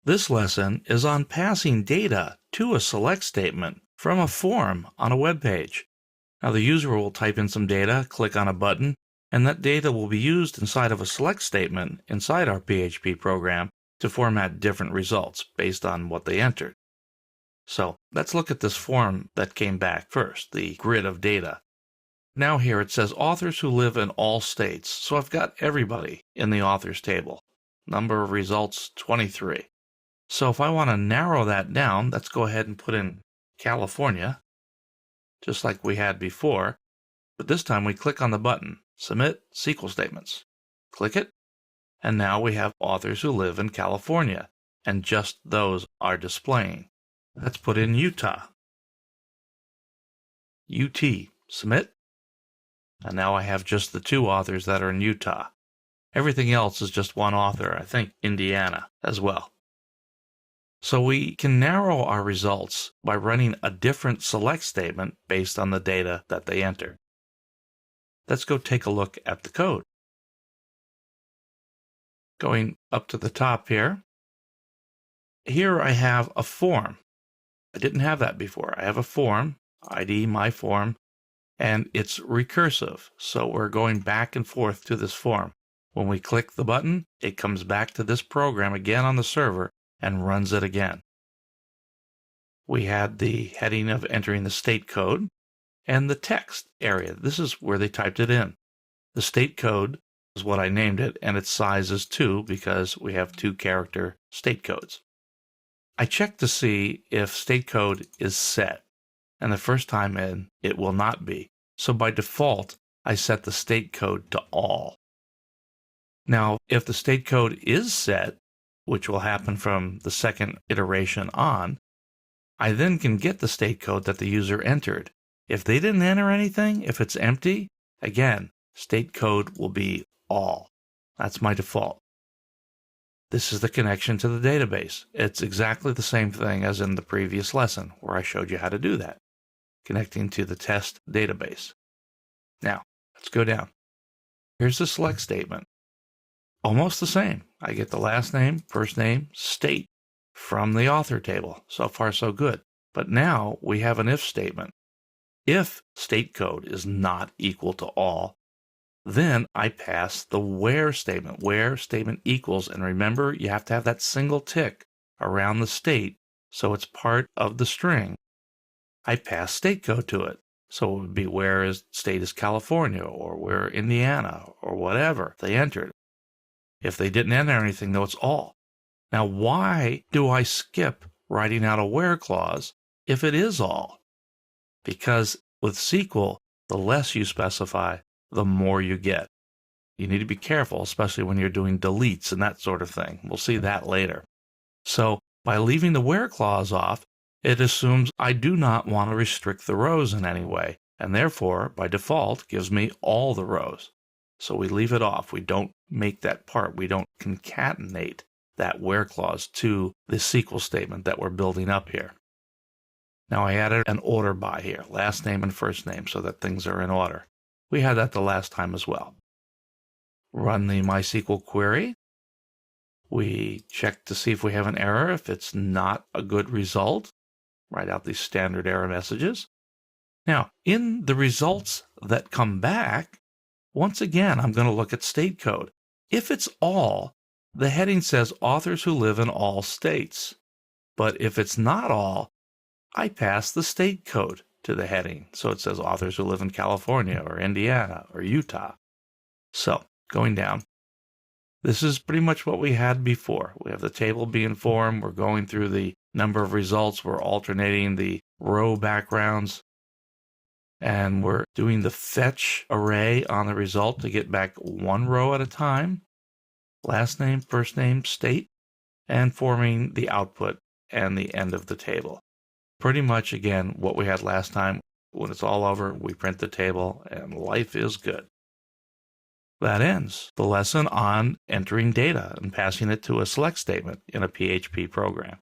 This lesson is on passing data to a select statement from a form on a web page. Now the user will type in some data, click on a button, and that data will be used inside of a select statement inside our PHP program to format different results based on what they entered. So let's look at this form that came back first, the grid of data. Now here it says authors who live in all states, so I've got everybody in the authors table. Number of results, 23. So if I want to narrow that down, let's go ahead and put in California, just like we had before. But this time we click on the button, Submit SQL Statements. Click it, and now we have authors who live in California, and just those are displaying. Let's put in Utah. UT, Submit. And now I have just the two authors that are in Utah. Everything else is just one author, I think Indiana as well. So we can narrow our results by running a different select statement based on the data that they enter. Let's go take a look at the code. Going up to the top here, here I have a form. I didn't have that before. I have a form, ID my form, and it's recursive. So we're going back and forth to this form. When we click the button, it comes back to this program again on the server and runs it again. We had the heading of entering the state code and the text area. This is where they typed it in. The state code is what I named it, and its size is 2 because we have 2-character state codes. I checked to see if state code is set, and the first time in, it will not be. So by default, I set the state code to all. Now, if the state code is set, which will happen from the second iteration on, I then can get the state code that the user entered. If they didn't enter anything, if it's empty, again, state code will be all. That's my default. This is the connection to the database. It's exactly the same thing as in the previous lesson where I showed you how to do that, connecting to the test database. Now, let's go down. Here's the select statement. Almost the same. I get the last name, first name, state from the author table. So far, so good. But now we have an if statement. If state code is not equal to all, then I pass the where statement. Where statement equals, and remember, you have to have that single tick around the state so it's part of the string. I pass state code to it. So it would be where is state is California or where Indiana or whatever they entered. If they didn't enter anything, though, it's all. Now, why do I skip writing out a where clause if it is all? Because with SQL, the less you specify, the more you get. You need to be careful, especially when you're doing deletes and that sort of thing. We'll see that later. So by leaving the where clause off, it assumes I do not want to restrict the rows in any way, and therefore, by default, gives me all the rows. So we leave it off. We don't make that part. We don't concatenate that where clause to the SQL statement that we're building up here. Now I added an order by here, last name and first name, so that things are in order. We had that the last time as well. Run the MySQL query. We check to see if we have an error. If it's not a good result, write out these standard error messages. Now, in the results that come back, once again, I'm going to look at state code. If it's all, the heading says authors who live in all states. But if it's not all, I pass the state code to the heading. So it says authors who live in California or Indiana or Utah. So going down, this is pretty much what we had before. We have the table being formed. We're going through the number of results. We're alternating the row backgrounds. And we're doing the fetch array on the result to get back one row at a time. Last name, first name, state, and forming the output and the end of the table. Pretty much, again, what we had last time. When it's all over, we print the table, and life is good. That ends the lesson on entering data and passing it to a select statement in a PHP program.